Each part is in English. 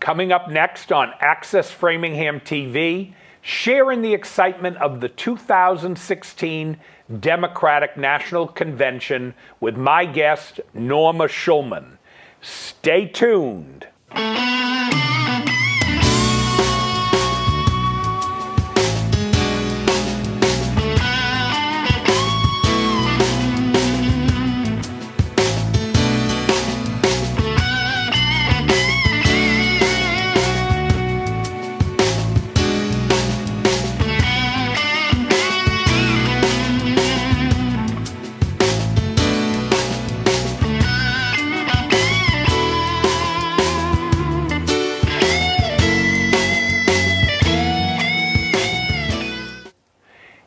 Coming up next on Access Framingham TV, sharing the excitement of the 2016 Democratic National Convention with my guest, Norma Shulman. Stay tuned.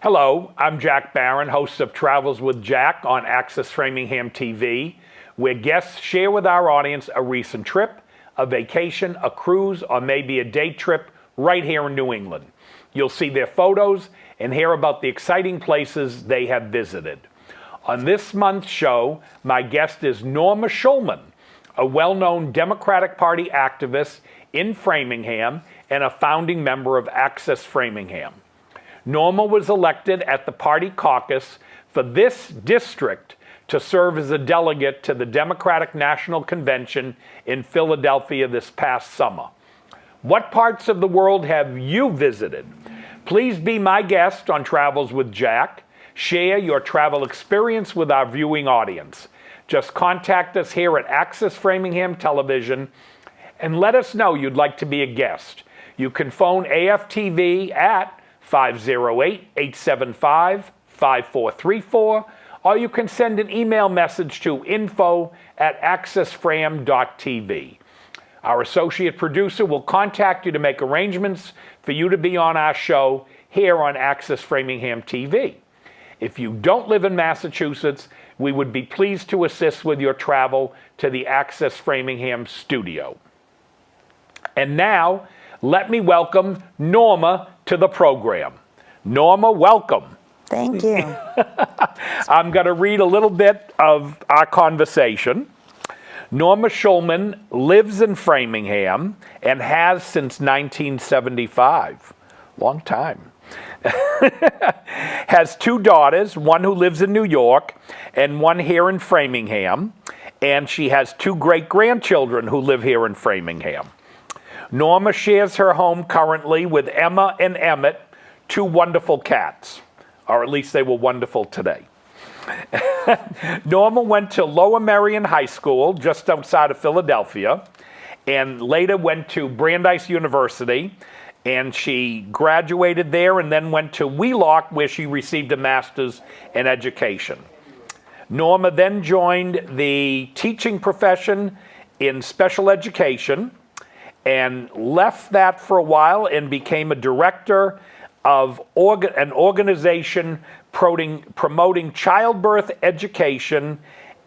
Hello, I'm Jack Barron, host of Travels with Jack on Access Framingham TV, where guests share with our audience a recent trip, a vacation, a cruise, or maybe a day trip right here in New England. You'll see their photos and hear about the exciting places they have visited. On this month's show, my guest is Norma Shulman, a well-known Democratic Party activist in Framingham and a founding member of Access Framingham. Norma was elected at the party caucus for this district to serve as a delegate to the Democratic National Convention in Philadelphia this past summer. What parts of the world have you visited? Please be my guest on Travels with Jack. Share your travel experience with our viewing audience. Just contact us here at Access Framingham Television and let us know you'd like to be a guest. You can phone AFTV at 508-875-5434, or you can send an email message to info@accessfram.tv. Our associate producer will contact you to make arrangements for you to be on our show here on Access Framingham TV. If you don't live in Massachusetts, we would be pleased to assist with your travel to the Access Framingham studio. And now, let me welcome Norma to the program. Norma, welcome. Thank you. I'm going to read a little bit of our conversation. Norma Shulman lives in Framingham and has since 1975. Long time. Has two daughters, one who lives in New York and one here in Framingham. And she has two great-grandchildren who live here in Framingham. Norma shares her home currently with Emma and Emmett, two wonderful cats, or at least they were wonderful today. Norma went to Lower Merion High School just outside of Philadelphia and later went to Brandeis University, and she graduated there and then went to Wheelock where she received a master's in education. Norma then joined the teaching profession in special education and left that for a while and became a director of an organization promoting childbirth education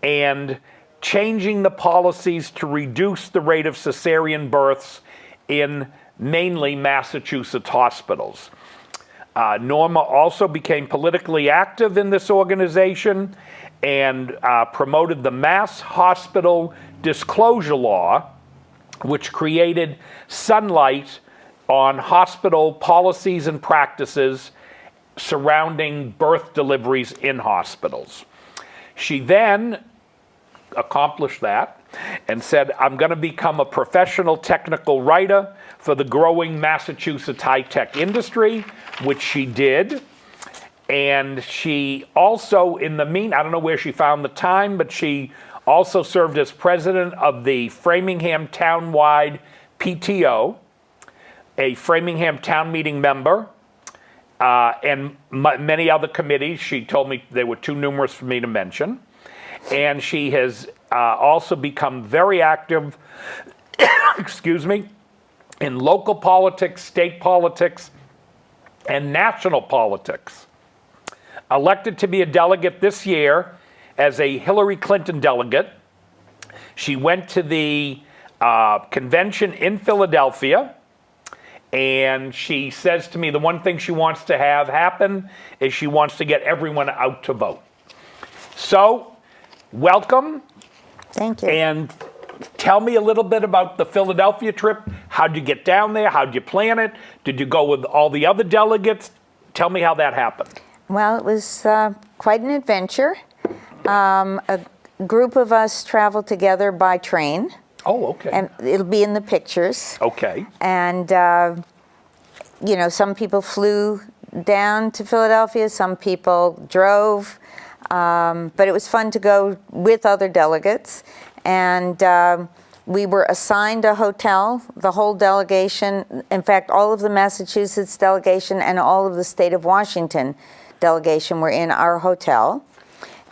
and changing the policies to reduce the rate of cesarean births in mainly Massachusetts hospitals. Norma also became politically active in this organization and promoted the Mass Hospital Disclosure Law, which created sunlight on hospital policies and practices surrounding birth deliveries in hospitals. She then accomplished that and said, I'm going to become a professional technical writer for the growing Massachusetts high-tech industry, which she did. And she also, I don't know where she found the time, but she also served as president of the Framingham Townwide PTO, a Framingham Town Meeting member, and many other committees. She told me they were too numerous for me to mention. And she has also become very active, in local politics, state politics, and national politics. Elected to be a delegate this year as a Hillary Clinton delegate. She went to the convention in Philadelphia, and she says to me the one thing she wants to have happen is she wants to get everyone out to vote. So, welcome. Thank you. And tell me a little bit about the Philadelphia trip. How'd you get down there? How'd you plan it? Did you go with all the other delegates? Tell me how that happened. Well, it was quite an adventure. A group of us traveled together by train. Oh, okay. And it'll be in the pictures. Okay. And, some people flew down to Philadelphia, some people drove. But it was fun to go with other delegates. And we were assigned a hotel, the whole delegation, in fact, all of the Massachusetts delegation and all of the state of Washington delegation were in our hotel.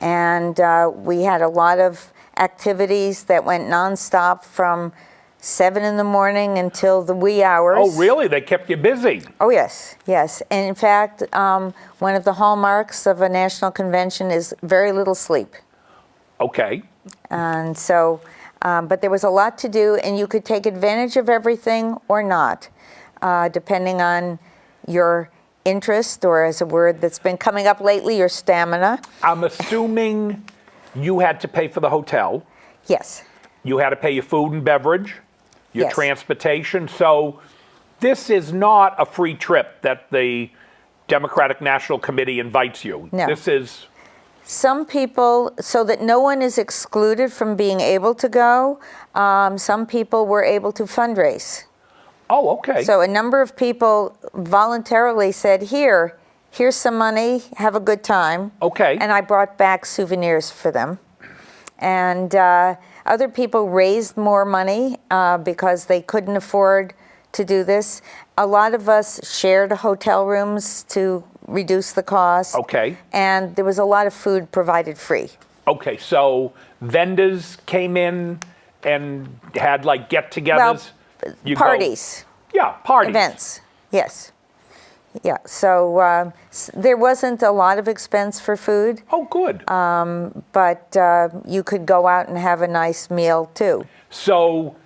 And we had a lot of activities that went nonstop from 7 in the morning until the wee hours. Oh, really? They kept you busy? Oh, yes, yes. And in fact, one of the hallmarks of a national convention is very little sleep. Okay. And so, but there was a lot to do, and you could take advantage of everything or not, depending on your interest, or as a word that's been coming up lately, your stamina. I'm assuming you had to pay for the hotel. Yes. You had to pay your food and beverage, your Yes. transportation. So this is not a free trip that the Democratic National Committee invites you. No. This is... Some people, so that no one is excluded from being able to go, some people were able to fundraise. Oh, okay. So a number of people voluntarily said, here's some money, have a good time. Okay. And I brought back souvenirs for them. And other people raised more money because they couldn't afford to do this. A lot of us shared hotel rooms to reduce the cost. Okay. And there was a lot of food provided free. Okay, so vendors came in and had like get-togethers? You Parties. Yeah, parties. Events, yes. Yeah, so there wasn't a lot of expense for food, Oh, good. but you could go out and have a nice meal too. So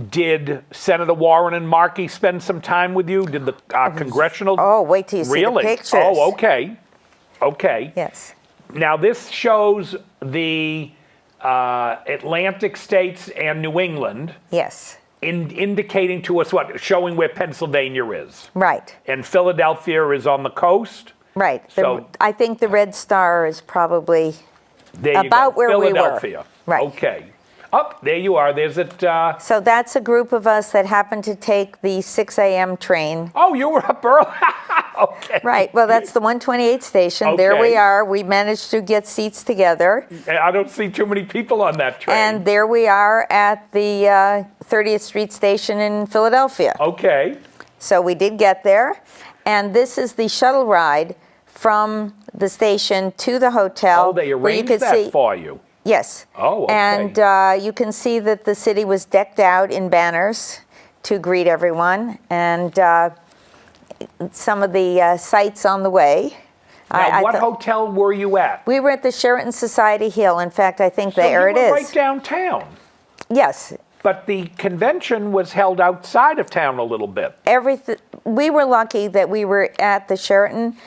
did Senator Warren and Markey spend some time with you? Did the congressional... Oh, wait till you see Really? the pictures. Oh, okay. Okay. Yes. Now, this shows the Atlantic states and New England, Yes. indicating to us what? Showing where Pennsylvania is. Right. And Philadelphia is on the coast. Right. So- I think the red star is probably There you about go. where we were. Philadelphia. Right. Okay. Up there you are. There's it. So that's a group of us that happened to take the 6 a.m. train. Oh, you were up early. Okay. Right. Well, that's the 128 station. There we Okay. are. We managed to get seats together. I don't see too many people on that train. And there we are at the 30th Street station in Philadelphia. Okay. So we did get there. And this is the shuttle ride from the station to the hotel. Oh, they where you arranged could that see, for you. Yes. Oh, okay. And you can see that the city was decked out in banners to greet everyone. And some of the sights on the way. Now, what hotel were you at? We were at the Sheraton Society Hill. In fact, I think So there you it were is. right downtown. Yes. But the convention was held outside of town a little bit. We were lucky that we were at the Sheraton.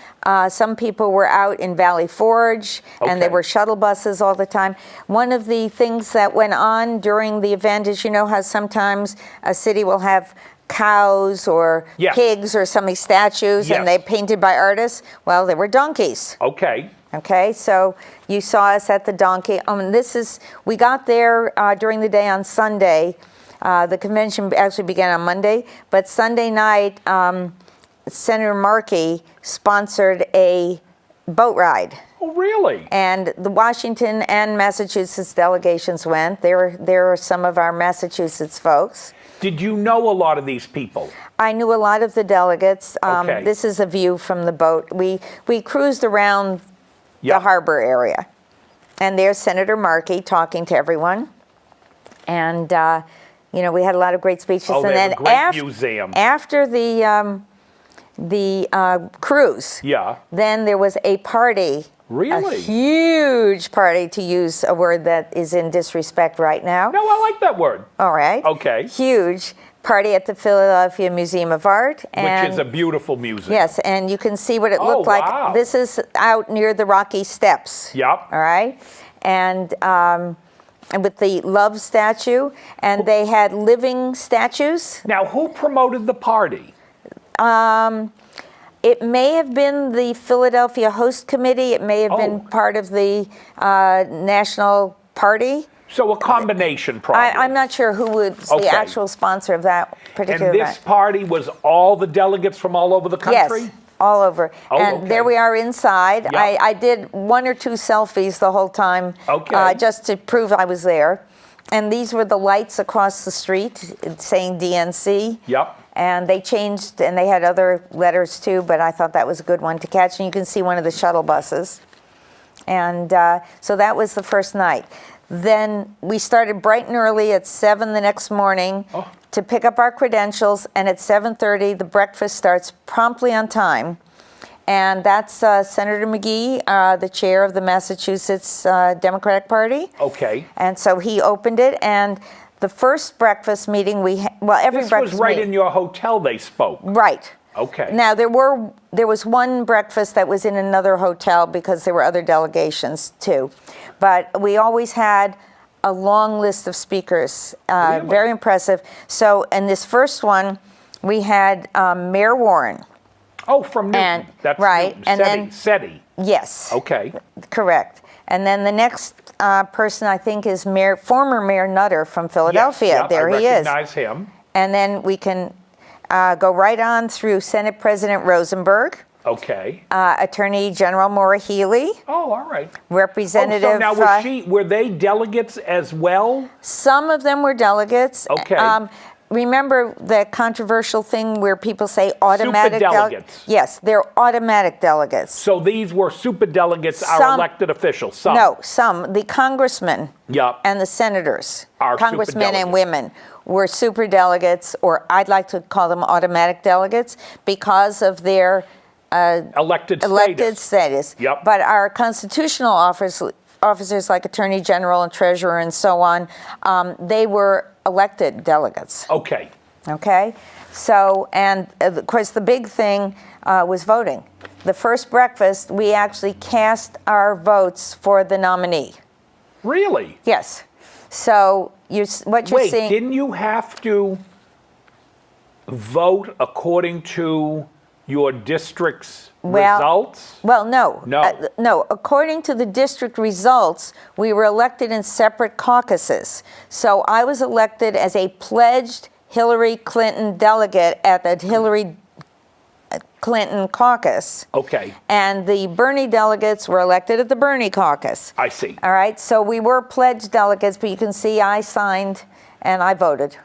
Some people were out in Valley Forge, and there Okay. were shuttle buses all the time. One of the things that went on during the event is, you know how sometimes a city will have cows or Yes. pigs or something, statues, Yes. and they painted by artists? Well, there were donkeys. Okay. Okay, so you saw us at the donkey. We got there during the day on Sunday. The convention actually began on Monday, but Sunday night, Senator Markey sponsored a boat ride. Oh, really? And the Washington and Massachusetts delegations went. There are some of our Massachusetts folks. Did you know a lot of these people? I knew a lot of the delegates. Okay. This is a view from the boat. We cruised around the Yep. harbor area. And there's Senator Markey talking to everyone. And, we had a lot of great speeches. Oh, and they have then a great museum. after the cruise, Yeah. then there was a party. Really? A huge party, to use a word that is in disrespect right now. No, I like that word. All right. Okay. Huge party at the Philadelphia Museum of Art. Which is a beautiful museum. Yes, and you can see what it looked like. wow. This is out near the Rocky Steps. Yep. All right. And and with the love statue, and they had living statues. Now, who promoted the party? It may have been the Philadelphia Host Committee. It may have been part of the National Party. So a combination, probably. I'm not sure who was the actual sponsor of that particular event. And this party was all the delegates from all over the country? Yes, all over. And there we are inside. Yep. I did 1 or 2 selfies the whole time, just to prove I was there. And these were the lights across the street saying DNC. Yep. And they changed, and they had other letters too, but I thought that was a good one to catch. And you can see one of the shuttle buses. And so that was the first night. Then we started bright and early at 7 the next morning to pick up our credentials, and at 7:30 the breakfast starts promptly on time. And that's Senator McGee, the chair of the Massachusetts Democratic Party. Okay. And so he opened it, and the first breakfast meeting every this breakfast was right meeting, in your hotel they spoke. Right. Okay. Now, there was one breakfast that was in another hotel because there were other delegations too. But we always had a long list of speakers, Really? very impressive. So in this first one, we had Mayor Warren. Oh, from Newton. That's right. Newton. And then SETI. Yes. Okay. Correct. And then the next person, I think, is former Mayor Nutter from Philadelphia. Yes, there he is. I recognize him. And then we can go right on through Senate President Rosenberg. Okay. Attorney General Maura Healey. Oh, all right. Representative. So now were they delegates as well? Some of them were delegates. Okay. Remember the controversial thing where people say automatic delegates? Yes, they're automatic delegates. So these were super delegates, our elected officials. Some. No, some. The congressmen Yep. and the senators, Are congressmen and superdelegates. women, were super delegates, or I'd like to call them automatic delegates, because of their elected status. Yep. But our constitutional officers like Attorney General and Treasurer and so on, they were elected delegates. Okay. Okay? So, and of course the big thing was voting. The first breakfast, we actually cast our votes for the nominee. Really? Yes. So what you're seeing... Wait, didn't you have to vote according to your district's results? Well, no. No. No. According to the district results, we were elected in separate caucuses. So I was elected as a pledged Hillary Clinton delegate at the Hillary Clinton caucus. Okay. And the Bernie delegates were elected at the Bernie caucus. I see. All right. So we were pledged delegates, but you can see I signed and I voted.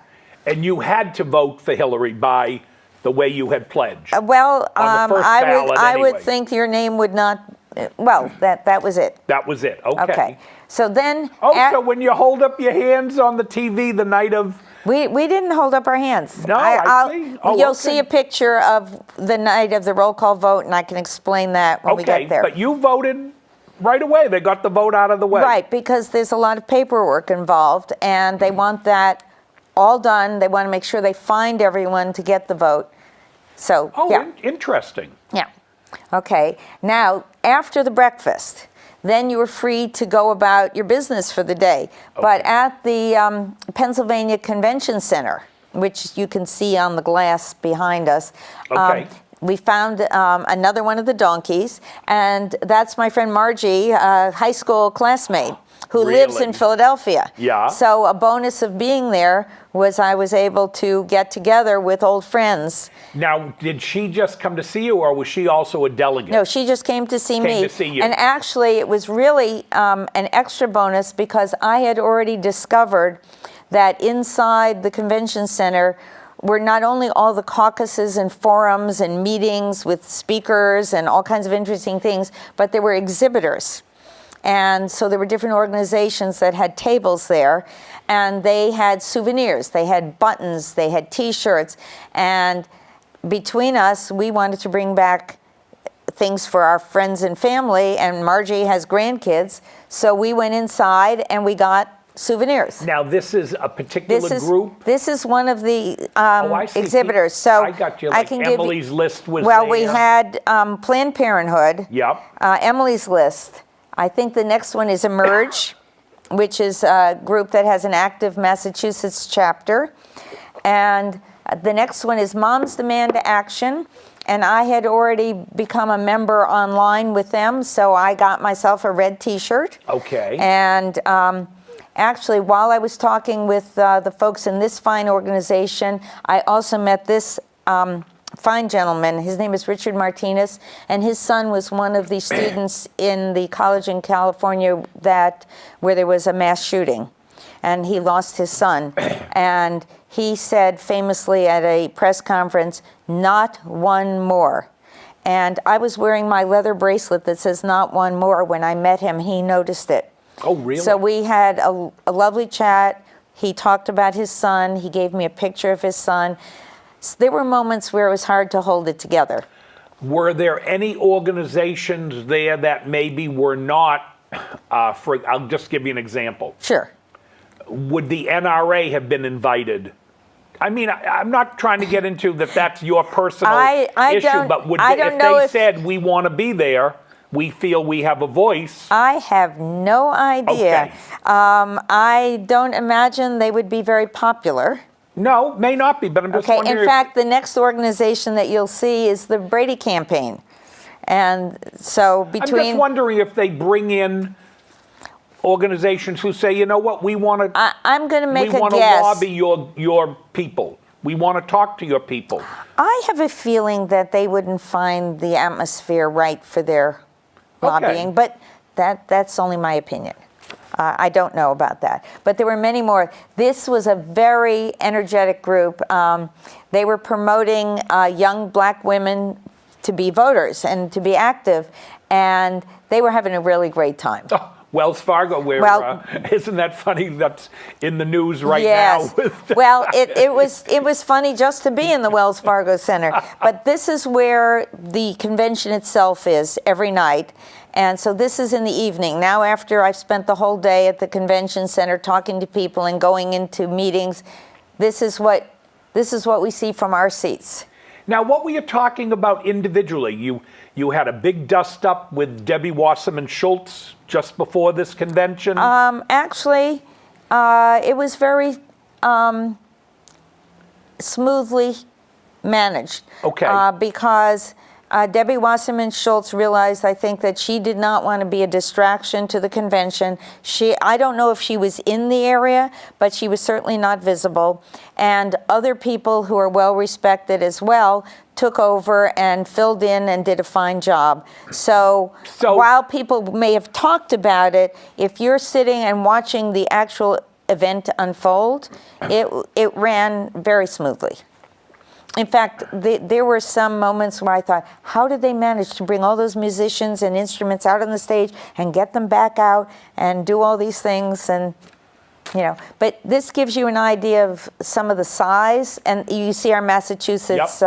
And you had to vote for Hillary by the way you had pledged. Well, on the first ballot I would anyway. think your name would not. Well, that was it. That was it. Okay. Okay. So then. So when you hold up your hands on the TV the night of. We didn't hold up our hands. No, I see. Oh, you'll okay. see a picture of the night of the roll call vote, and I can explain that when we get there. But you voted right away. They got the vote out of the way. Right, because there's a lot of paperwork involved, and they want that all done. They want to make sure they find everyone to get the vote. So, Interesting. Yeah. Okay. Now, after the breakfast, then you were free to go about your business for the day. Okay. But at the Pennsylvania Convention Center, which you can see on the glass behind us, we found another one of the donkeys, and that's my friend Margie, a high school classmate who lives in Philadelphia. Yeah. So a bonus of being there was I was able to get together with old friends. Now, did she just come to see you, or was she also a delegate? No, she just came to see me. Came to see you. And actually, it was really an extra bonus because I had already discovered that inside the convention center were not only all the caucuses and forums and meetings with speakers and all kinds of interesting things, but there were exhibitors. And so there were different organizations that had tables there, and they had souvenirs. They had buttons, they had T-shirts, and between us, we wanted to bring back things for our friends and family, and Margie has grandkids, so we went inside and we got souvenirs. Now, this is a particular group? This is one of the I see. exhibitors. So I got you. I can Emily's list was well, there. we had Planned Parenthood. Yep. Emily's list. I think the next one is Emerge. which is a group that has an active Massachusetts chapter. And the next one is Moms Demand Action. And I had already become a member online with them, so I got myself a red T-shirt. Okay. And actually, while I was talking with the folks in this fine organization, I also met this fine gentleman. His name is Richard Martinez, and his son was one of the students in the college in California where there was a mass shooting, and he lost his son. And he said famously at a press conference, "Not one more." And I was wearing my leather bracelet that says "Not one more." When I met him, he noticed it. Oh, really? So we had a lovely chat. He talked about his son. He gave me a picture of his son. So there were moments where it was hard to hold it together. Were there any organizations there that maybe were not, I'll just give you an example. Sure. Would the NRA have been invited? I mean, I'm not trying to get into that's your personal issue, but if they said, we want to be there, we feel we have a voice. I have no idea. Okay. I don't imagine they would be very popular. No, may not be, but I'm just wondering. In fact, the next organization that you'll see is the Brady Campaign. And so I'm just wondering if they bring in organizations who say, you know what, we want to. I'm going to make a guess. We want to lobby your people. We want to talk to your people. I have a feeling that they wouldn't find the atmosphere right for their lobbying, but that's only my opinion. I don't know about that. But there were many more. This was a very energetic group. They were promoting young black women to be voters and to be active, and they were having a really great time. Oh, Wells Fargo, isn't that funny? That's in the news right yes. now. Well, it was funny just to be in the Wells Fargo Center. But this is where the convention itself is every night. And so this is in the evening. Now, after I've spent the whole day at the convention center talking to people and going into meetings, this is what we see from our seats. Now, what were you talking about individually? You had a big dust up with Debbie Wasserman Schultz just before this convention? Actually, it was very smoothly managed. Okay. Because Debbie Wasserman Schultz realized, I think, that she did not want to be a distraction to the convention. I don't know if she was in the area, but she was certainly not visible. And other people who are well respected as well took over and filled in and did a fine job. So while people may have talked about it, if you're sitting and watching the actual event unfold, it ran very smoothly. In fact, there were some moments where I thought, how did they manage to bring all those musicians and instruments out on the stage and get them back out and do all these things? And, but this gives you an idea of some of the size. And you see our Massachusetts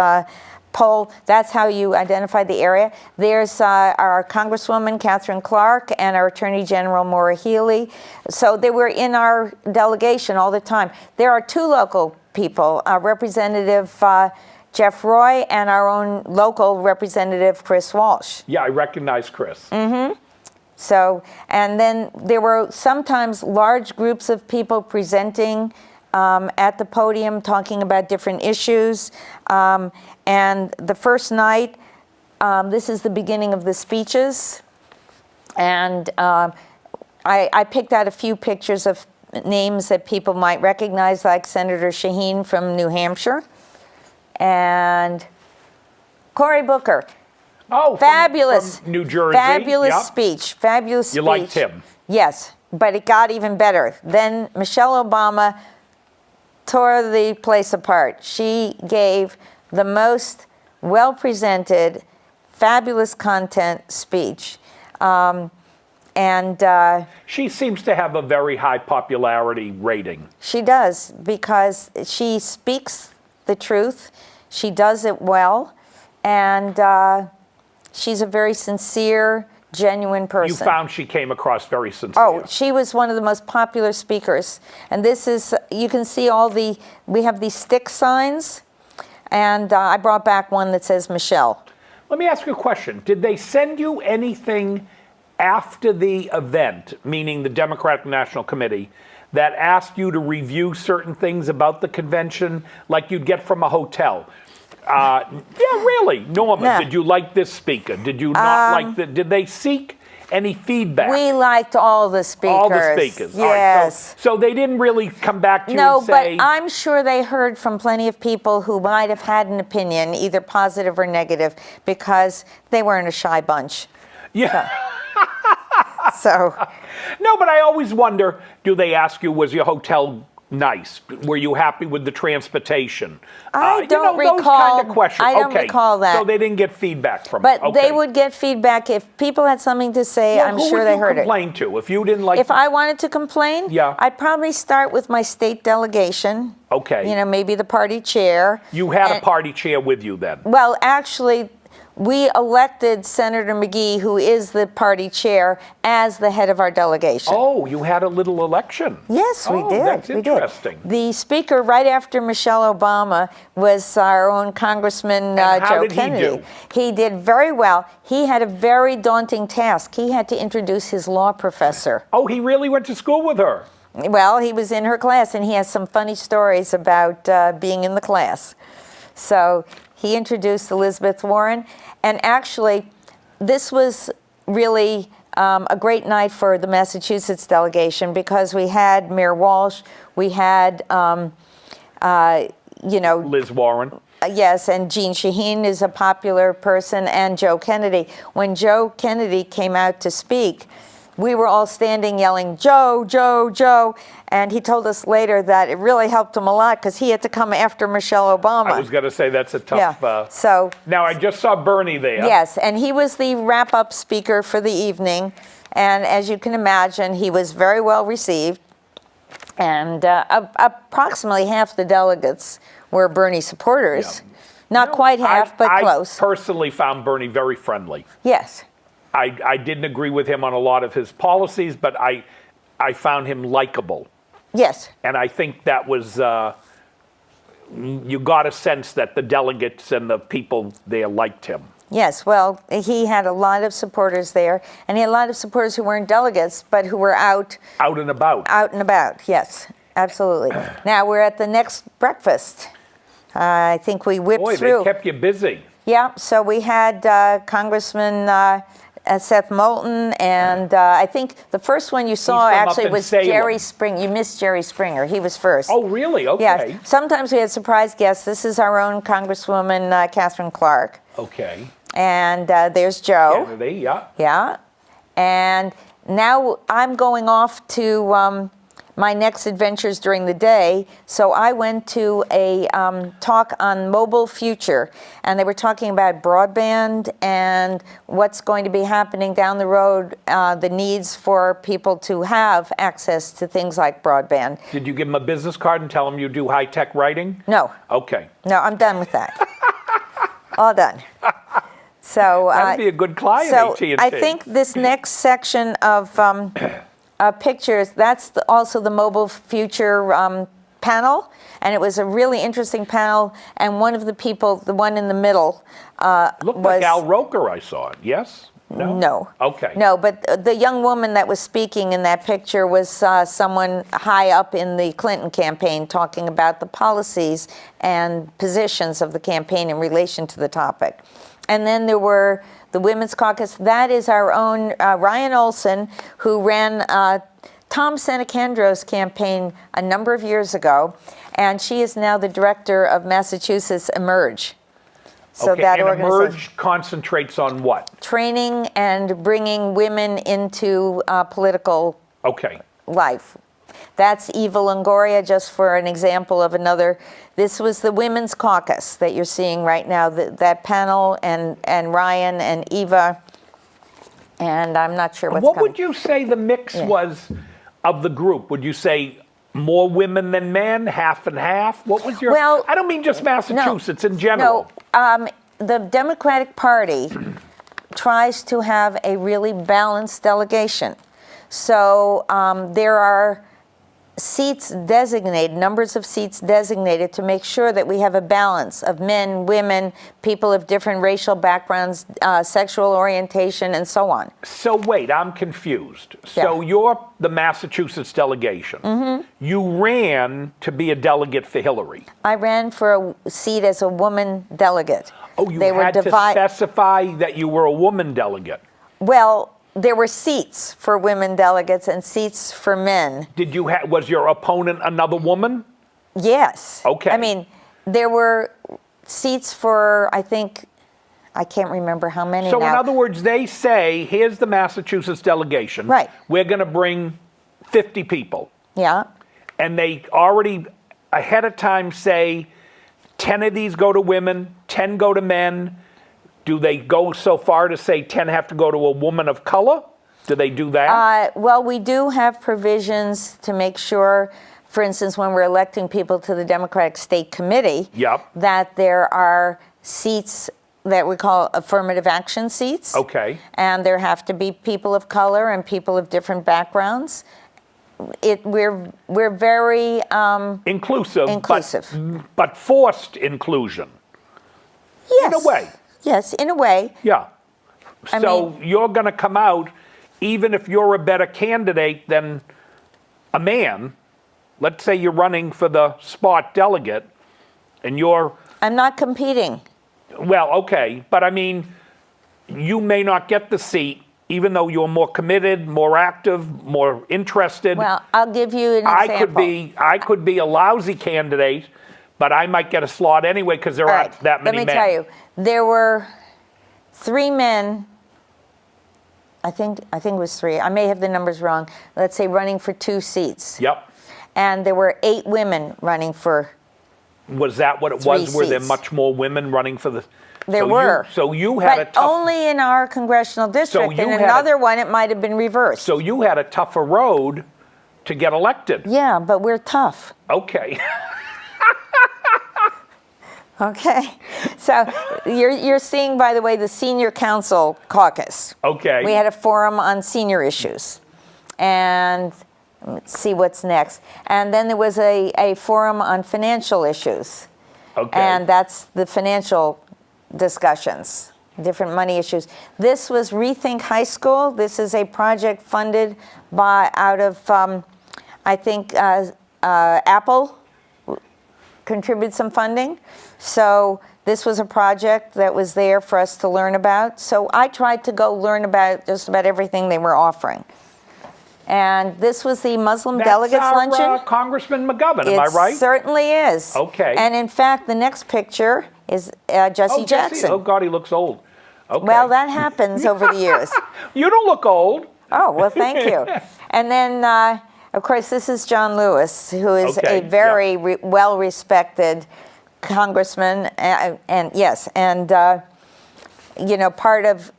poll. That's how you identify the area. There's our Congresswoman, Catherine Clark, and our Attorney General, Maura Healey. So they were in our delegation all the time. There are two local people, Representative Jeff Roy and our own local representative, Chris Walsh. Yeah, I recognize Chris. Mm-hmm. So, and then there were sometimes large groups of people presenting at the podium, talking about different issues. And the first night, this is the beginning of the speeches. And I picked out a few pictures of names that people might recognize, like Senator Shaheen from New Hampshire and Cory Booker. Oh, fabulous. From New Jersey. Fabulous speech. Fabulous speech. You liked him? Yes, but it got even better. Then Michelle Obama tore the place apart. She gave the most well-presented, fabulous content speech. She seems to have a very high popularity rating. She does, because she speaks the truth. She does it well. And she's a very sincere, genuine person. You found she came across very sincere. Oh, she was one of the most popular speakers. And this is, you can see we have these stick signs. And I brought back one that says Michelle. Let me ask you a question. Did they send you anything after the event, meaning the Democratic National Committee, that asked you to review certain things about the convention, like you'd get from a hotel? Yeah, really. Norma, Yeah. did you like this speaker? Did you not like the? Did they seek any feedback? We liked all the speakers. All the speakers. All right, Yes. so they didn't really come back to you No, and say. but I'm sure they heard from plenty of people who might have had an opinion, either positive or negative, because they weren't a shy bunch. Yeah. So, No, but I always wonder, do they ask you, was your hotel nice? Were you happy with the transportation? I don't Those recall. kind of questions. I don't Okay, recall that. So they didn't get feedback from but it. Okay. they would get feedback if people had something to say. Well, I'm who sure would they you heard it. complain to if you didn't like? If I wanted to complain, Yeah. I'd probably start with my state delegation. Okay. You know, maybe the party chair. You had a And- party chair with you then. Well, actually, we elected Senator McGee, who is the party chair, as the head of our delegation. Oh, you had a little election. Yes, we did. That's we interesting. Did. The speaker right after Michelle Obama was our own Congressman And how Joe did he Kennedy. do? He did very well. He had a very daunting task. He had to introduce his law professor. Oh, he really went to school with her. Well, he was in her class, and he has some funny stories about being in the class. So he introduced Elizabeth Warren, and actually, this was really a great night for the Massachusetts delegation because we had Mayor Walsh, we had, Liz Warren. yes, and Jean Shaheen is a popular person, and Joe Kennedy. When Joe Kennedy came out to speak, we were all standing yelling, "Joe, Joe, Joe." And he told us later that it really helped him a lot because he had to come after Michelle Obama. I was going to say that's a tough. Yeah. So, Now I just saw Bernie there. yes, and he was the wrap-up speaker for the evening. And as you can imagine, he was very well received. And approximately half the delegates were Bernie supporters. Yeah. Not quite half, but close. I personally found Bernie very friendly. Yes. I didn't agree with him on a lot of his policies, but I found him likable. Yes. And I think that was, you got a sense that the delegates and the people there liked him. Yes, well, he had a lot of supporters there, and he had a lot of supporters who weren't delegates, but who were out Out and about. and about. Yes, absolutely. Now we're at the next breakfast. I think we whipped Boy, through. they kept you busy. Yeah, so we had Congressman Seth Moulton, and I think the first one you saw He's from up actually in was Salem. Jerry Springer. You missed Jerry Springer. He was first. Oh, really? Okay. Yes. Sometimes we had surprise guests. This is our own Congresswoman Catherine Clark. Okay. And there's Joe. Kennedy, yeah. Yeah. And now I'm going off to my next adventures during the day. So I went to a talk on mobile future, and they were talking about broadband and what's going to be happening down the road, the needs for people to have access to things like broadband. Did you give him a business card and tell him you do high-tech writing? No, Okay. no, I'm done with that. All done. So That'd be a good client, So AT&T. I think this next section of pictures, that's also the Mobile Future panel, and it was a really interesting panel, and one of the people, the one in the middle, Looked was... like Al Roker, I saw it. Yes? No. Okay. No, but the young woman that was speaking in that picture was someone high up in the Clinton campaign talking about the policies and positions of the campaign in relation to the topic. And then there were the Women's Caucus. That is our own Ryan Olson, who ran Tom Senecandro's campaign a number of years ago, and she is now the director of Massachusetts Emerge. So Okay, that and organization, Emerge concentrates on what? training and bringing women into political Okay. life. That's Eva Longoria, just for an example of another. This was the Women's Caucus that you're seeing right now, that panel, and Ryan and Eva, and I'm not sure what's What coming. would you say the mix was of the group? Would you say more women than men, half and half? What was your... Well, I don't mean just Massachusetts, in general. No, the Democratic Party tries to have a really balanced delegation. So there are seats designated, numbers of seats designated to make sure that we have a balance of men, women, people of different racial backgrounds, sexual orientation, and so on. So wait, I'm confused. So you're the Massachusetts delegation. You ran to be a delegate for Hillary. I ran for a seat as a woman delegate. Oh, you had to specify that you were a woman delegate. Well, there were seats for women delegates and seats for men. Did you was your opponent another woman? Yes. Okay. I mean, there were seats for, I think, I can't remember how many So now. in other words, they say, here's the Massachusetts delegation. Right. We're going to bring 50 people. Yeah. And they already ahead of time say 10 of these go to women, 10 go to men. Do they go so far to say 10 have to go to a woman of color? Do they do that? Well, we do have provisions to make sure, for instance, when we're electing people to the Democratic State Committee, that there are seats that we call affirmative action seats. Okay. And there have to be people of color and people of different backgrounds. We're very inclusive. Inclusive. But forced inclusion. Yes. In a way. Yes, in a way. Yeah. So you're going to come out, even if you're a better candidate than a man. Let's say you're running for the spot delegate, and you're... I'm not competing. Well, okay, but I mean, you may not get the seat, even though you're more committed, more active, more interested. Well, I'll give you an example. I could be a lousy candidate, but I might get a slot anyway because there aren't that many men. Let me tell you, there were 3 men, I think it was 3, I may have the numbers wrong, let's say running for 2 seats. Yep. And there were 8 women running for Was that what it was? Were there much more women running for the... There were. So you had a tough... But only in our congressional district. In another one, it might have been reversed. So you had a tougher road to get elected. Yeah, but we're tough. Okay. Okay. So you're seeing, by the way, the Senior Council Caucus. Okay. We had a forum on senior issues. And let's see what's next. And then there was a forum on financial issues. Okay. And that's the financial discussions, different money issues. This was Rethink High School. This is a project funded out of, I think, Apple contributed some funding. So this was a project that was there for us to learn about. So I tried to go learn about just about everything they were offering. And this was the Muslim Delegates Luncheon. Congressman McGovern, am I right? It certainly is. Okay. And in fact, the next picture is Jesse Jackson. Oh, God, he looks old. Okay. Well, that happens over the years. You don't look old. Oh, well, thank you. And then, of course, this is John Lewis, who is a very well-respected congressman. You know,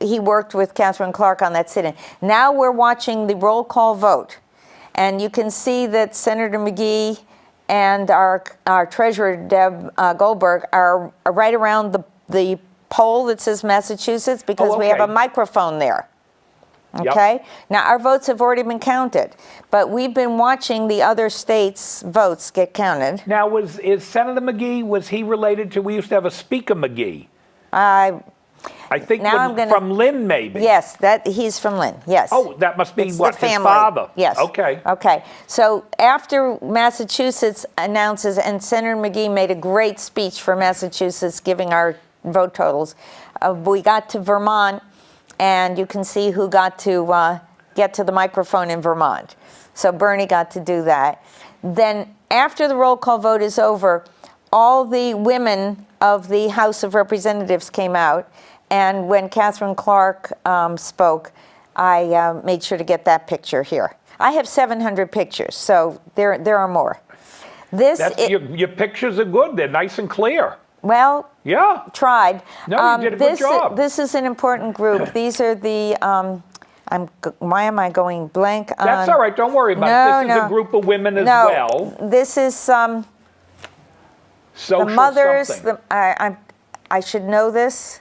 he worked with Catherine Clark on that sit-in. Now we're watching the roll call vote. And you can see that Senator McGee and our treasurer, Deb Goldberg, are right around the poll that says Massachusetts because we have a microphone there. Okay? Yep. Now, our votes have already been counted, but we've been watching the other states' votes get counted. Now, is Senator McGee, was he related to, we used to have a Speaker McGee. I think from Lynn, maybe. Yes, he's from Lynn, yes. Oh, that must be his father? Yes. Okay. Okay, so after Massachusetts announces, and Senator McGee made a great speech for Massachusetts giving our vote totals, we got to Vermont, and you can see who got to get to the microphone in Vermont. So Bernie got to do that. Then after the roll call vote is over, all the women of the House of Representatives came out, and when Catherine Clark spoke, I made sure to get that picture here. I have 700 pictures, so there are more. Your pictures are good. They're nice and clear. Well, yeah, tried. No, you did a good job. This is an important group. These are the. Why am I going blank? That's all right. Don't worry about it. This is a group of women as well. This is the mothers. I should know this.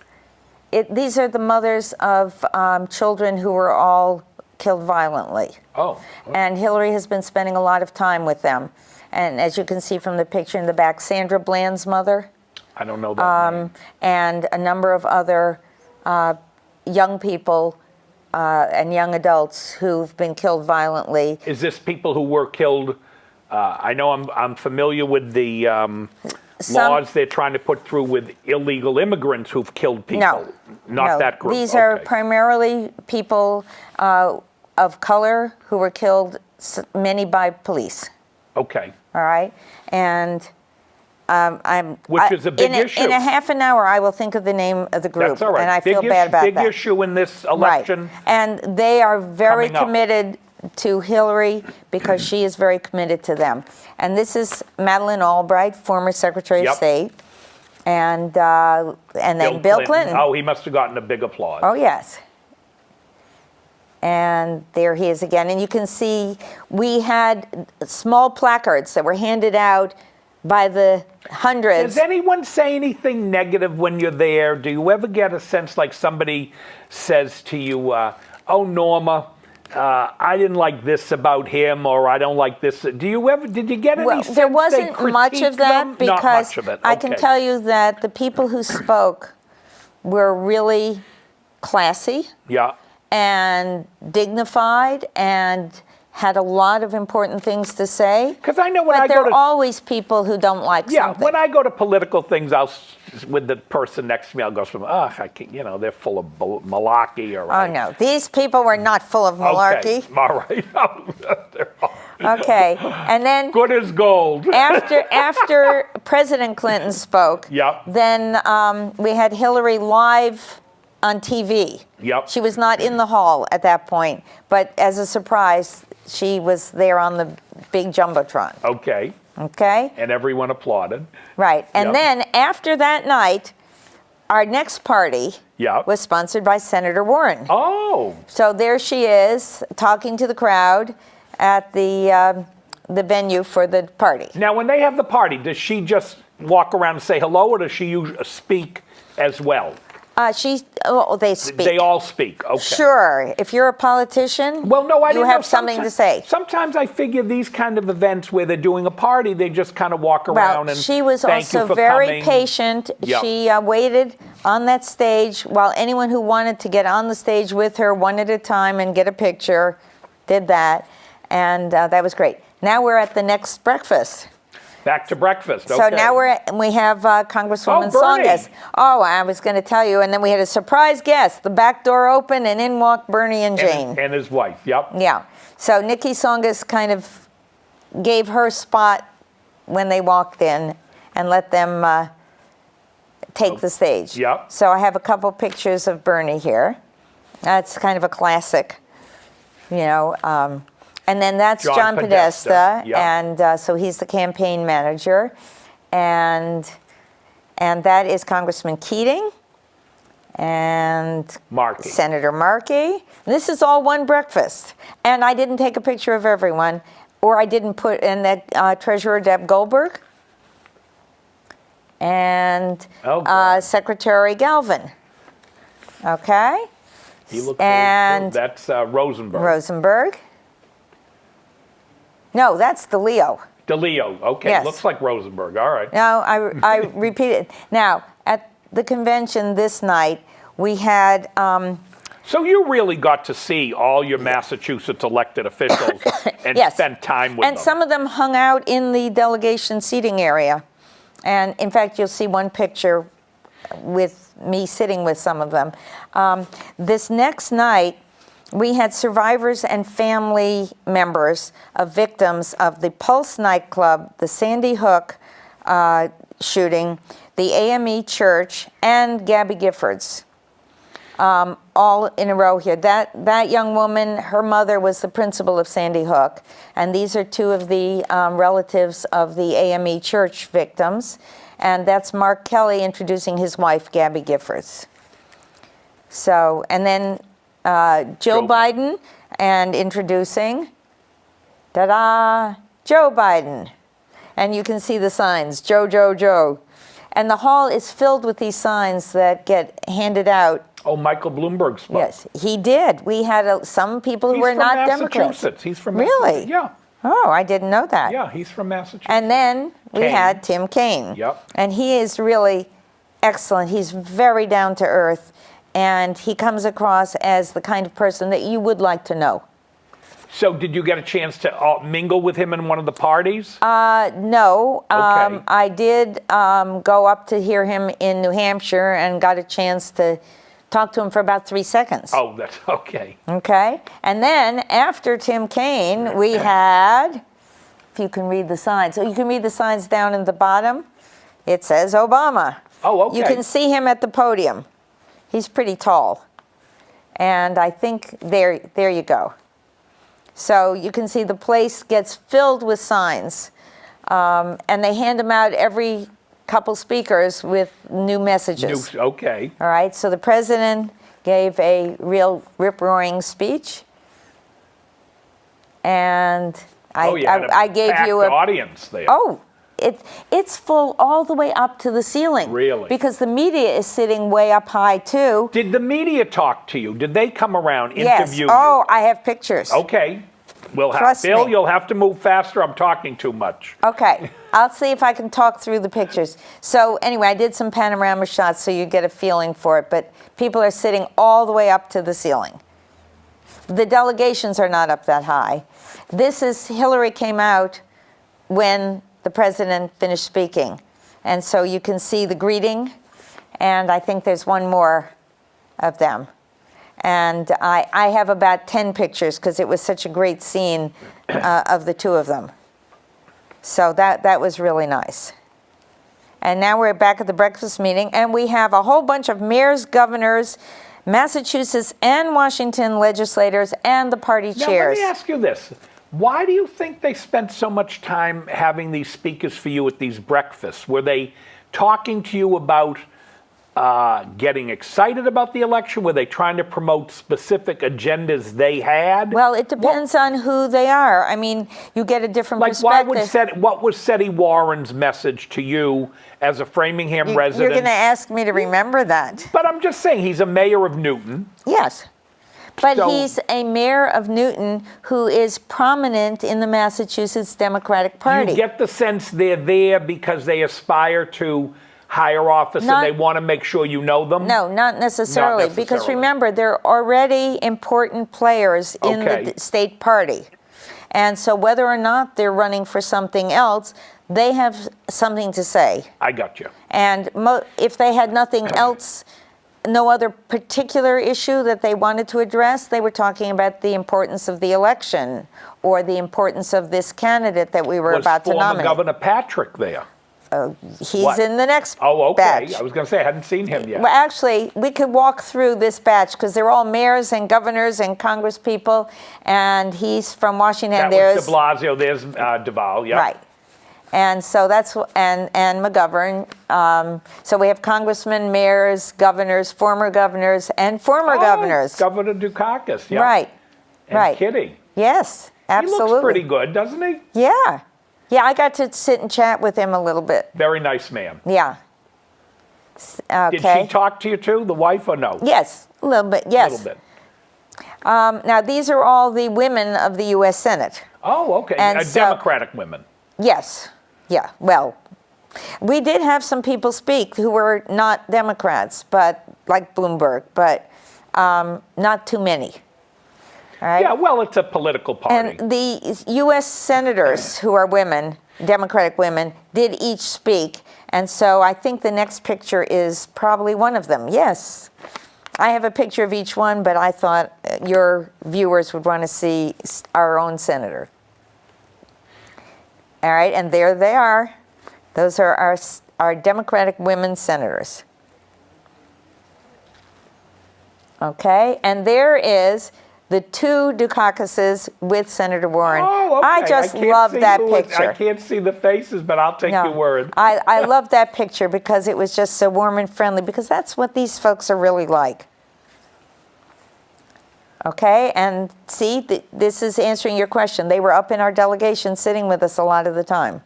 These are the mothers of children who were all killed violently. Oh. And Hillary has been spending a lot of time with them. And as you can see from the picture in the back, Sandra Bland's mother, I don't know that name. and a number of other young people and young adults who've been killed violently. Is this people who were killed? I know I'm familiar with the laws they're trying to put through with illegal immigrants who've killed people. No. Not that group. These are primarily people of color who were killed, many by police. Okay. All right? And Which is a big issue. In a half an hour, I will think of the name of the group. That's all right. And I feel bad about that. Big issue in this election. Right. And they are very Coming up. committed to Hillary because she is very committed to them. And this is Madeleine Albright, former Secretary of State, and then Bill Clinton. Oh, he must have gotten a big applause. Oh, yes. And there he is again. And you can see we had small placards that were handed out by the hundreds. Does anyone say anything negative when you're there? Do you ever get a sense like somebody says to you, oh, Norma, I didn't like this about him, or I don't like this. Did you get any sense there wasn't they much of that them? because Not much of it. I can tell you that the people who spoke were really classy and dignified and had a lot of important things to say. Because I know when but there are always people who don't like something. When I go to political things, with the person next to me, I'll go from, I can't, they're full of malarkey. Or oh, no. These people were not full of malarkey. Okay, all right. Okay, and then good as gold. after President Clinton spoke, then we had Hillary live on TV. She was not in the hall at that point, but as a surprise, she was there on the big jumbotron. Okay. Okay. And everyone applauded. Right, and then after that night, our next party was sponsored by Senator Warren. Oh. So there she is, talking to the crowd at the venue for the party. Now, when they have the party, does she just walk around and say hello, or does she speak as well? They speak. They all speak. Okay. Sure. If you're a politician, you have something to say. Sometimes I figure these kind of events where they're doing a party, they just kind of walk around and she was thank also you for very coming. patient. She waited on that stage while anyone who wanted to get on the stage with her one at a time and get a picture did that. And that was great. Now we're at the next breakfast. Back to breakfast. Okay. So now we have Congresswoman Tsongas. Oh, I was going to tell you. And then we had a surprise guest. The back door opened, and in walked Bernie and Jane. And his wife, Yeah. So Nikki Tsongas kind of gave her spot when they walked in and let them take the stage. So I have a couple pictures of Bernie here. That's kind of a classic, and then that's John Podesta, and so he's the campaign manager, and that is Congressman Keating, and Senator Markey. This is all one breakfast, and I didn't take a picture of everyone, or I didn't put in that Treasurer Deb Goldberg, and Secretary Galvin. Okay. He looks and that's Rosenberg. Rosenberg. No, that's DeLeo. DeLeo, okay. Yes. Looks like Rosenberg, all right. No, I repeated. Now, at the convention this night, we had... so you really got to see all your Massachusetts elected officials and spend time with them. And some of them hung out in the delegation seating area. And in fact, you'll see one picture with me sitting with some of them. This next night, we had survivors and family members of victims of the Pulse nightclub, the Sandy Hook shooting, the AME Church, and Gabby Giffords, all in a row here. That young woman, her mother was the principal of Sandy Hook, and these are two of the relatives of the AME Church victims, and that's Mark Kelly introducing his wife, Gabby Giffords. So, and then Jill Biden, and introducing, ta-da, Joe Biden. And you can see the signs, Joe, Joe, Joe. And the hall is filled with these signs that get handed out. Oh, Michael Bloomberg spoke. Yes, he did. We had some people who were not Democrats. He's from Really? Massachusetts. Yeah. Oh, I didn't know that. Yeah, he's from Massachusetts. And then we Kaine. had Tim Kaine. Yep. And he is really excellent. He's very down to earth, and he comes across as the kind of person that you would like to know. So did you get a chance to mingle with him in one of the parties? No. Okay. I did go up to hear him in New Hampshire and got a chance to talk to him for about 3 seconds. Oh, that's okay. Okay. And then after Tim Kaine, we had, if you can read the signs. So you can read the signs down in the bottom. It says Obama. Oh, okay. You can see him at the podium. He's pretty tall. And I think there you go. So you can see the place gets filled with signs. And they hand them out every couple speakers with new messages. Okay. All right, so the president gave a real rip-roaring speech. And I gave you a audience there. Oh, it's full all the way up to the ceiling. Really? Because the media is sitting way up high too. Did the media talk to you? Did they come around, Yes. interview you? Oh, I have pictures. Okay. Trust Bill, me. you'll have to move faster. I'm talking too much. Okay, I'll see if I can talk through the pictures. So anyway, I did some panorama shots so you get a feeling for it, but people are sitting all the way up to the ceiling. The delegations are not up that high. Hillary came out when the president finished speaking. And so you can see the greeting, and I think there's one more of them. And I have about 10 pictures because it was such a great scene of the two of them. So that was really nice. And now we're back at the breakfast meeting, and we have a whole bunch of mayors, governors, Massachusetts and Washington legislators, and the party Now, chairs. let me ask you this. Why do you think they spent so much time having these speakers for you at these breakfasts? Were they talking to you about getting excited about the election? Were they trying to promote specific agendas they had? Well, it depends on who they are. I mean, you get a different perspective. What was Seti Warren's message to you as a Framingham resident? You're going to ask me to remember that. But I'm just saying, he's a mayor of Newton. Yes. But So- he's a mayor of Newton who is prominent in the Massachusetts Democratic Party. You get the sense they're there because they aspire to higher office and they want to make sure you know them? No, not necessarily. Not Because necessarily. remember, they're already important players in Okay. the state party. And so whether or not they're running for something else, they have something to say. I got you. And if they had nothing else, no other particular issue that they wanted to address, they were talking about the importance of the election or the importance of this candidate that we were about to Was former nominate. Governor Patrick there? He's What? in the next Oh, okay. batch. I was going to say, I hadn't seen him yet. Well, actually, we could walk through this batch because they're all mayors and governors and congresspeople, and he's from Washington. That was de Blasio, there's Duval, yeah. Right. And so and McGovern. So we have congressmen, mayors, governors, former governors, and former governors. Governor Dukakis, yeah. Right. And right. Kitty. Yes, absolutely. He looks pretty good, doesn't he? Yeah. Yeah, I got to sit and chat with him a little bit. Very nice man. Yeah. Okay. Did she talk to you too, the wife, or no? Yes, a little bit, yes. A little bit. Now, these are all the women of the U.S. Senate. Oh, okay. And so- Democratic women. Yes. Yeah, well, we did have some people speak who were not Democrats, but like Bloomberg, but not too many. All right? Yeah, well, it's a political party. And the U.S. senators who are women, Democratic women, did each speak. And so I think the next picture is probably one of them. Yes. I have a picture of each one, but I thought your viewers would want to see our own senator. All right, and there they are. Those are our Democratic women senators. Okay, and there is the two Dukakises with Senator Warren. Oh, okay. I just can't love see that who it- picture. I can't see the faces, but I'll take your word. I love that picture because it was just so warm and friendly, because that's what these folks are really like. Okay, and see, this is answering your question. They were up in our delegation sitting with us a lot of the time.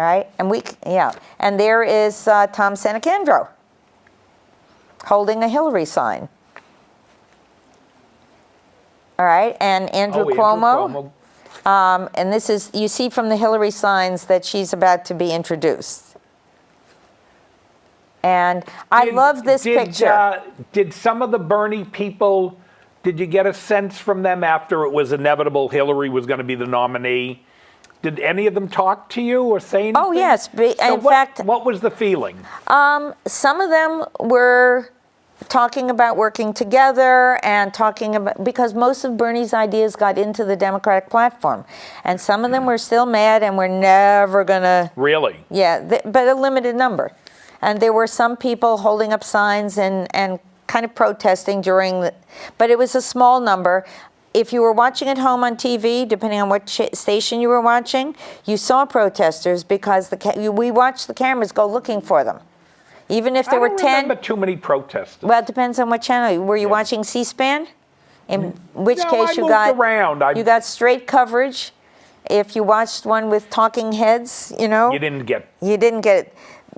All right, and there is Tom Sanacandro holding a Hillary sign. All right, and Andrew Cuomo. And this is, you see from the Hillary signs that she's about to be introduced. And I love this picture. Did some of the Bernie people, did you get a sense from them after it was inevitable Hillary was going to be the nominee? Did any of them talk to you or say anything? Oh, yes. In fact, what was the feeling? Some of them were talking about working together and talking about, because most of Bernie's ideas got into the Democratic platform. And some of them were still mad and were never going to. Really? Yeah, but a limited number. And there were some people holding up signs and kind of protesting but it was a small number. If you were watching at home on TV, depending on what station you were watching, you saw protesters because we watched the cameras go looking for them. Even if there were 10. I don't remember too many protesters. Well, it depends on what channel. Were you watching C-SPAN? In which case you got straight coverage. If you watched one with talking heads, you didn't get it.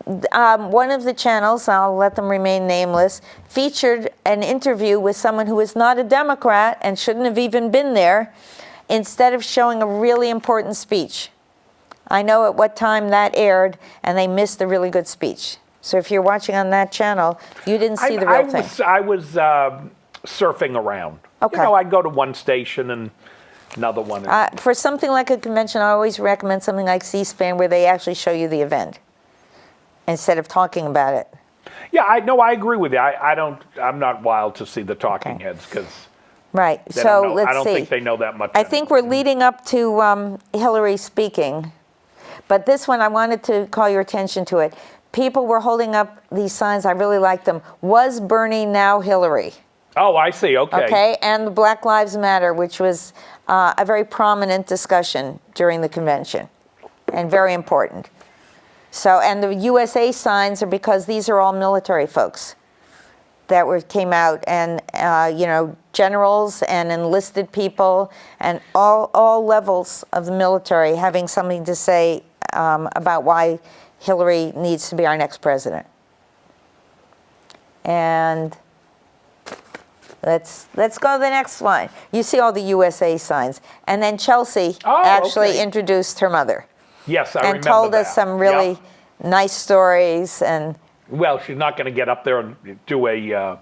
One of the channels, I'll let them remain nameless, featured an interview with someone who is not a Democrat and shouldn't have even been there, instead of showing a really important speech. I know at what time that aired, and they missed a really good speech. So if you're watching on that channel, you didn't see the real thing. I was surfing around. Okay. I'd go to one station and another one. For something like a convention, I always recommend something like C-SPAN where they actually show you the event instead of talking about it. Yeah, I agree with you. I'm not wild to see the talking heads because. Right. So let's see. I don't think they know that much. I think we're leading up to Hillary speaking, but this one I wanted to call your attention to it. People were holding up these signs. I really liked them. Was Bernie now Hillary? Oh, I see. Okay. Okay, and the Black Lives Matter, which was a very prominent discussion during the convention, and very important. So, and the USA signs are because these are all military folks that came out, and generals and enlisted people, and all levels of the military having something to say about why Hillary needs to be our next president. And let's go to the next one. You see all the USA signs, and then Chelsea actually introduced her mother. Yes, I remember and told us some really nice stories. And well, she's not going to get up there and do a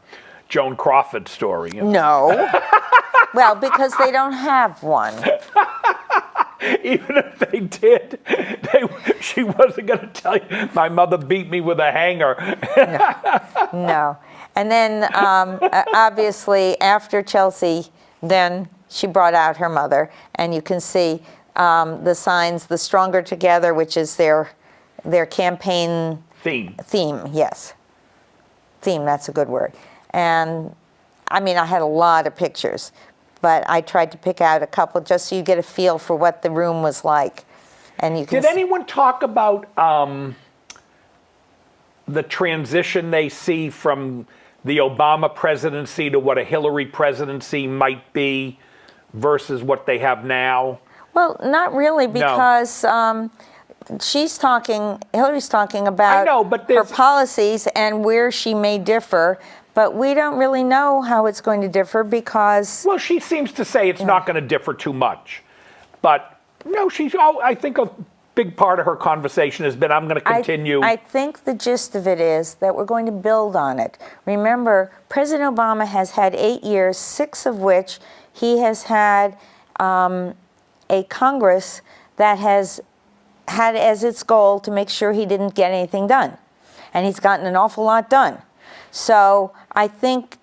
Joan Crawford story. No. Well, because they don't have one. Even if they did, she wasn't going to tell you, my mother beat me with a hanger. No. And then, obviously, after Chelsea, then she brought out her mother. And you can see the signs, the Stronger Together, which is their campaign theme, yes. Theme, that's a good word. And, I mean, I had a lot of pictures, but I tried to pick out a couple just so you get a feel for what the room was like. And you can Did anyone talk about the transition they see from the Obama presidency to what a Hillary presidency might be versus what they have now? Well, not really, because Hillary's talking about her policies and where she may differ, but we don't really know how it's going to differ because... Well, she seems to say it's not going to differ too much. But, no, I think a big part of her conversation has been, I'm going to continue... I think the gist of it is that we're going to build on it. Remember, President Obama has had 8 years, 6 of which he has had a Congress that has had as its goal to make sure he didn't get anything done. And he's gotten an awful lot done. So I think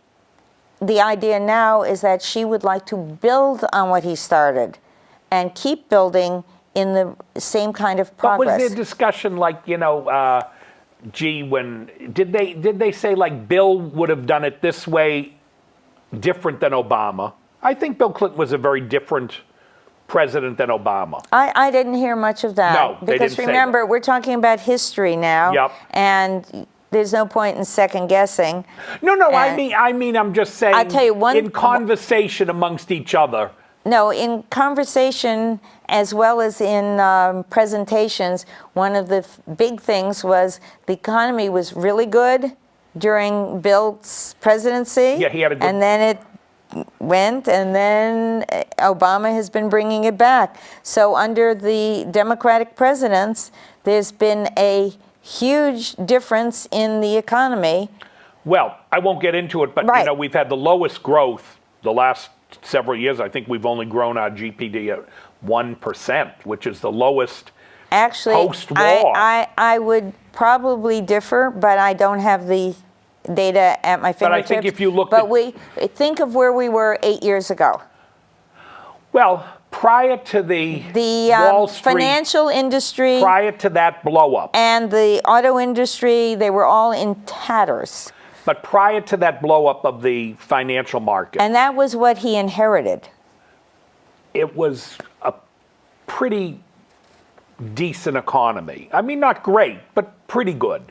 the idea now is that she would like to build on what he started and keep building in the same kind of progress. But was there discussion like, did they say like Bill would have done it this way different than Obama? I think Bill Clinton was a very different president than Obama. I didn't hear much of that. No, they because didn't remember, we're talking about history now. Yep. And there's no point in second guessing. No, I mean, I'm just saying. I'll tell you in conversation amongst each other, No, in conversation as well as in presentations, one of the big things was the economy was really good during Bill's presidency. Yeah, he had a good- And then it went, and then Obama has been bringing it back. So under the Democratic presidents, there's been a huge difference in the economy. Well, I won't get into it, but Right. you know, we've had the lowest growth the last several years. I think we've only grown our GPD at 1%, which is the lowest. Actually, Post-war. I would probably differ, but I don't have the data at my But I fingertips. think if you look But at- we think of where we were 8 years ago. Well, prior to the The Wall Street, financial industry prior to that blow up, and the auto industry, they were all in tatters. but prior to that blow up of the financial market, And that was what he inherited. it was a pretty decent economy. I mean, not great, but pretty good.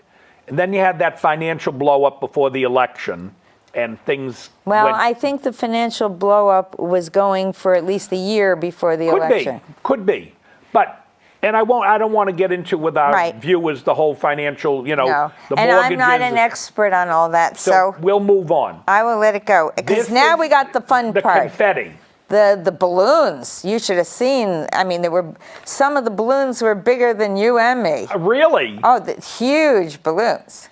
And then you had that financial blow up before the election, and things Well, went, I think the financial blow up was going for at least a year before the election. could be. But and I don't want to get into with our Right. viewers the whole financial, you know, No. the And mortgages. I'm not an expert on all that, so we'll move on. I will let it go. Because This now is we got the fun The part. confetti. The balloons. You should have seen. I mean, some of the balloons were bigger than you and me. Really? Oh, the huge balloons.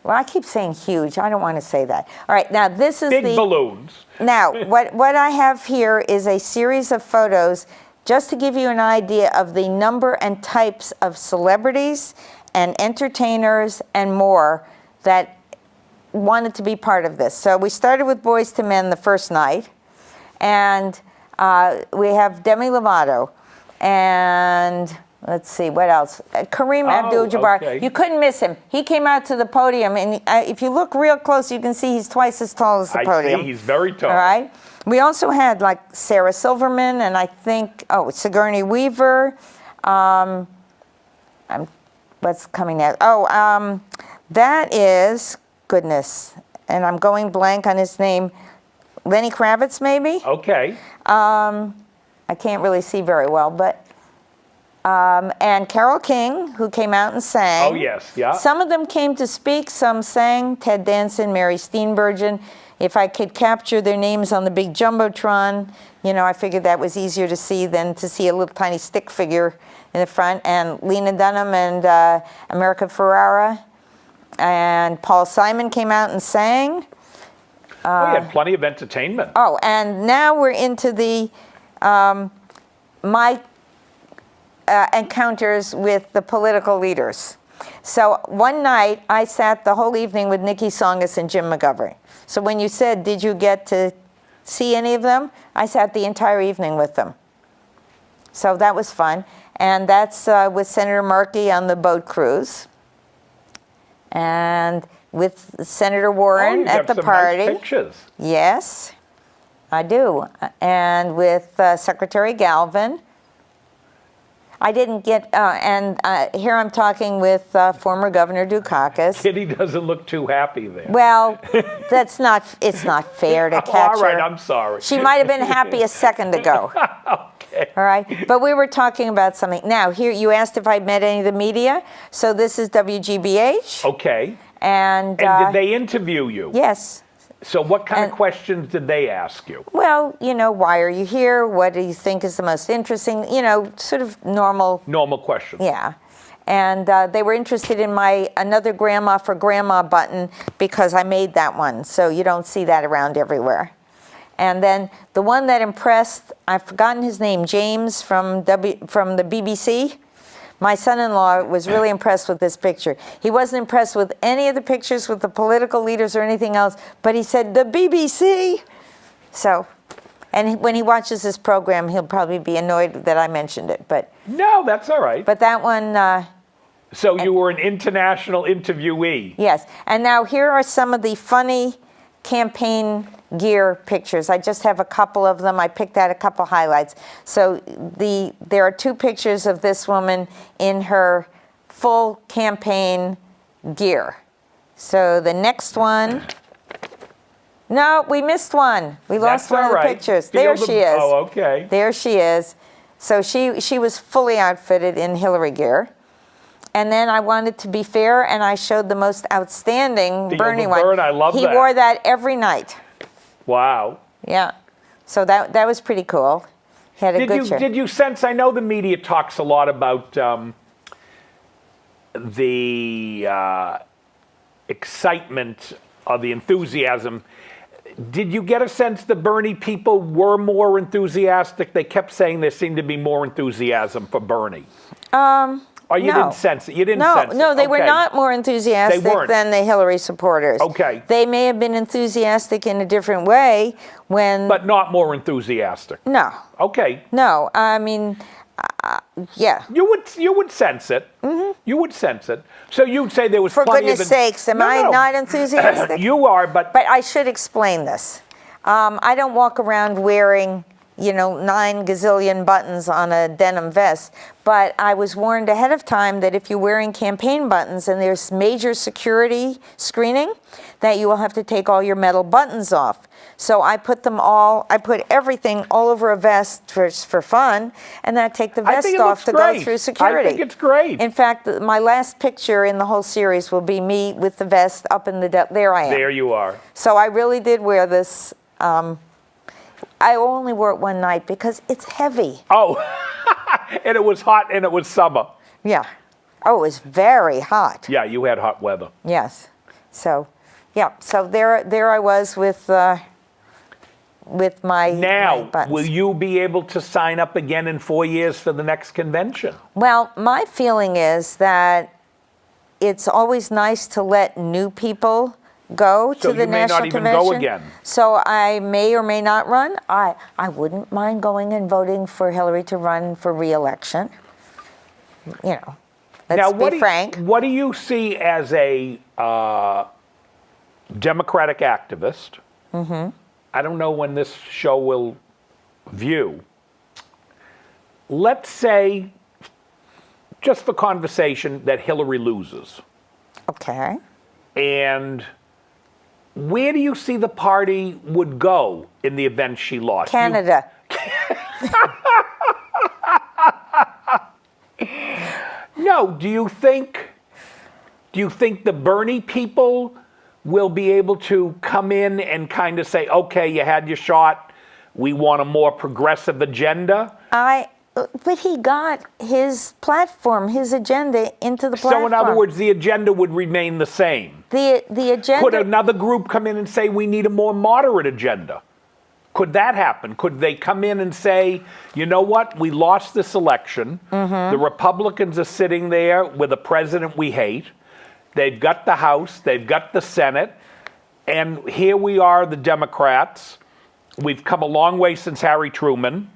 Well, I keep saying huge. I don't want to say that. All right, now this is Big the balloons. Now, what I have here is a series of photos just to give you an idea of the number and types of celebrities and entertainers and more that wanted to be part of this. So we started with Boyz II Men the first night, and we have Demi Lovato, and let's see, what else? Kareem Abdul-Jabbar. okay. You couldn't miss him. He came out to the podium, and if you look real close, you can see he's twice as tall as the I podium. see. He's very tall. All right. We also had like Sarah Silverman, and I think Sigourney Weaver. What's coming next? That is goodness, and I'm going blank on his name. Lenny Kravitz, maybe. Okay. I can't really see very well, but and Carole King, who came out and sang. Oh, yes, yeah. Some of them came to speak, some sang. Ted Danson, Mary Steenburgen. If I could capture their names on the big jumbotron, you know, I figured that was easier to see than to see a little tiny stick figure in the front. And Lena Dunham and America Ferrera and Paul Simon came out and sang. We had plenty of entertainment. Oh, and now we're into the my encounters with the political leaders. So one night I sat the whole evening with Nikki Songus and Jim McGovern. So when you said, did you get to see any of them? I sat the entire evening with them. So that was fun. And that's with Senator Markey on the boat cruise. And with Senator Warren you at have the some party. Nice pictures. Yes, I do. And with Secretary Galvin. I didn't get, here I'm talking with former Governor Dukakis. Kitty doesn't look too happy there. Well, it's not fair to catch All right, her. I'm sorry. She might have been happy a second ago. Okay. All right, but we were talking about something. Now, here you asked if I'd met any of the media. So this is WGBH. Okay. And And did they interview you? yes. So what kind of And- questions did they ask you? Well, you know, why are you here? What do you think is the most interesting? You know, sort of normal. Normal questions. Yeah. And they were interested in my Another Grandma for Grandma button because I made that one. So you don't see that around everywhere. And then the one that impressed, I've forgotten his name, James from the BBC. My son-in-law was really impressed with this picture. He wasn't impressed with any of the pictures with the political leaders or anything else, but he said, the BBC. So, and when he watches this program, he'll probably be annoyed that I mentioned it. But No, that's all right. that one, So you were an international interviewee. yes. And now here are some of the funny campaign gear pictures. I just have a couple of them. I picked out a couple highlights. So there are two pictures of this woman in her full campaign gear. So the next one, No, we missed one. We lost one all of the right. pictures. Feel There the- she is. Oh, okay. There she is. So she was fully outfitted in Hillary gear. And then I wanted to be fair, and I showed the most outstanding The Bernie overburn, one. I love he that. wore that every night. Wow. Yeah. So that was pretty cool. He had a good shirt. Did you sense, I know the media talks a lot about the excitement or the enthusiasm. Did you get a sense the Bernie people were more enthusiastic? They kept saying there seemed to be more enthusiasm for Bernie. Or you no. didn't sense it? You didn't No, sense it? no, they were Okay. not more enthusiastic They weren't. than the Hillary supporters. Okay. They may have been enthusiastic in a different way when... But not more enthusiastic. No. Okay. No, I mean, yeah. You would sense it. Mm-hmm. You would sense it. So you'd say there was For plenty goodness of... sakes, am I not enthusiastic? You are, but... But I should explain this. I don't walk around wearing, 9 gazillion buttons on a denim vest, but I was warned ahead of time that if you're wearing campaign buttons and there's major security screening, that you will have to take all your metal buttons off. So I put everything all over a vest for fun, and then I take the I vest think it off looks to great. go through security. I think it's great. In fact, my last picture in the whole series will be me with the vest up in the, there I am. There you are. So I really did wear this. I only wore it one night because it's heavy. Oh, and it was hot and it was summer. Yeah. Oh, it was very hot. Yeah, you had hot weather. Yes. So, yeah. So there I was with my Now, buttons. will you be able to sign up again in 4 years for the next convention? Well, my feeling is that it's always nice to let new people go So to the you may national not even convention. go again. So I may or may not run. I wouldn't mind going and voting for Hillary to run for re-election. Let's Now, be frank. What do you see as a Democratic activist? Mm-hmm. I don't know when this show will view. Let's say, just for conversation, that Hillary loses. Okay. And where do you see the party would go in the event she lost? Canada. No, do you think the Bernie people will be able to come in and kind of say, okay, you had your shot, we want a more progressive agenda? But he got his platform, his agenda into the platform. So in other words, the agenda would remain the same. the agenda. Could another group come in and say we need a more moderate agenda? Could that happen? Could they come in and say, you know what, we lost this election. Mm-hmm. The Republicans are sitting there with a president we hate. They've got the House, they've got the Senate, and here we are, the Democrats. We've come a long way since Harry Truman.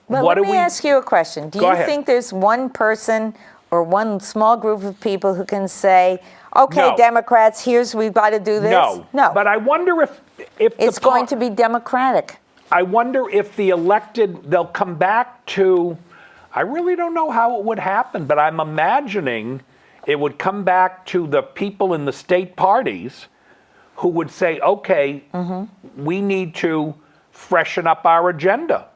Well, let me ask you a question. Do Go you ahead. think there's one person or one small group of people who can say, okay, No. Democrats, here's we've got to do this? No. But I wonder if it's going to be democratic. I wonder if the elected, they'll come back to, I really don't know how it would happen, but I'm imagining it would come back to the people in the state parties who would say, okay, we need to freshen up our agenda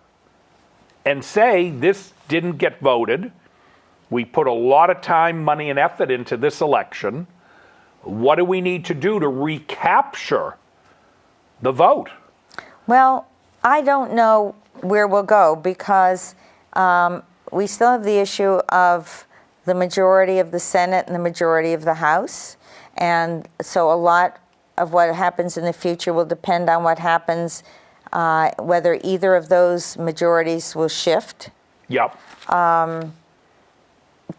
and say this didn't get voted. We put a lot of time, money, and effort into this election. What do we need to do to recapture the vote? Well, I don't know where we'll go because we still have the issue of the majority of the Senate and the majority of the House. And so a lot of what happens in the future will depend on what happens, whether either of those majorities will shift. Yep.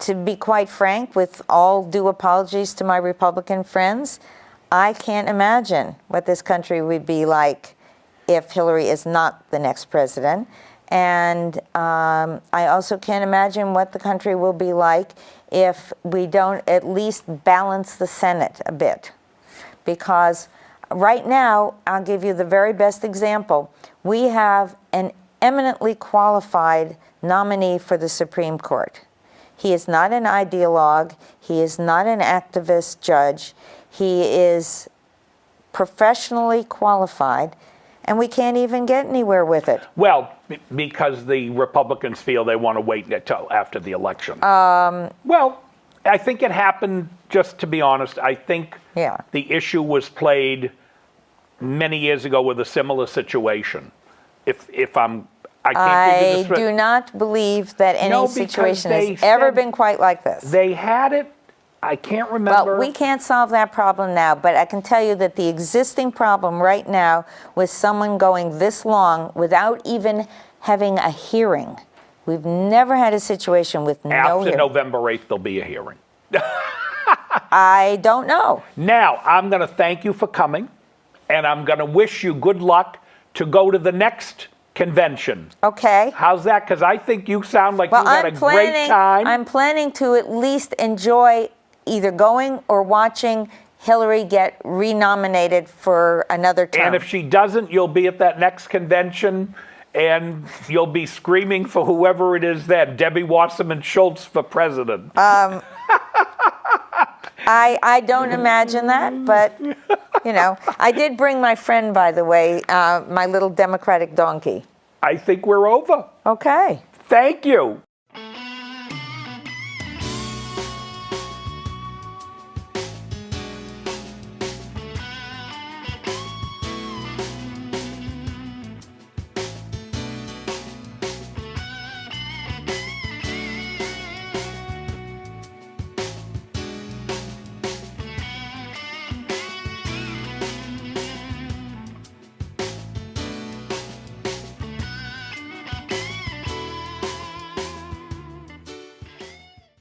To be quite frank, with all due apologies to my Republican friends, I can't imagine what this country would be like if Hillary is not the next president. And I also can't imagine what the country will be like if we don't at least balance the Senate a bit. Because right now, I'll give you the very best example. We have an eminently qualified nominee for the Supreme Court. He is not an ideologue. He is not an activist judge. He is professionally qualified, and we can't even get anywhere with it. Well, because the Republicans feel they want to wait until after the election. Well, I think it happened, just to be honest, I think Yeah. the issue was played many years ago with a similar situation. I can't give you I the do not believe that any No, because situation they has ever said been quite like this. They had it, I can't remember. Well, we can't solve that problem now, but I can tell you that the existing problem right now with someone going this long without even having a hearing, we've never had a situation with no After hearing. November 8th, there'll be a hearing. I don't know. Now, I'm going to thank you for coming, and I'm going to wish you good luck to go to the next convention. Okay. How's that? Because I think you sound like Well, you had a great time. I'm planning to at least enjoy either going or watching Hillary get renominated for another term. And if she doesn't, you'll be at that next convention, and you'll be screaming for whoever it is then, Debbie Wasserman Schultz for president. I don't imagine that, but, you know, I did bring my friend, by the way, my little Democratic donkey. I think we're over. Okay. Thank you.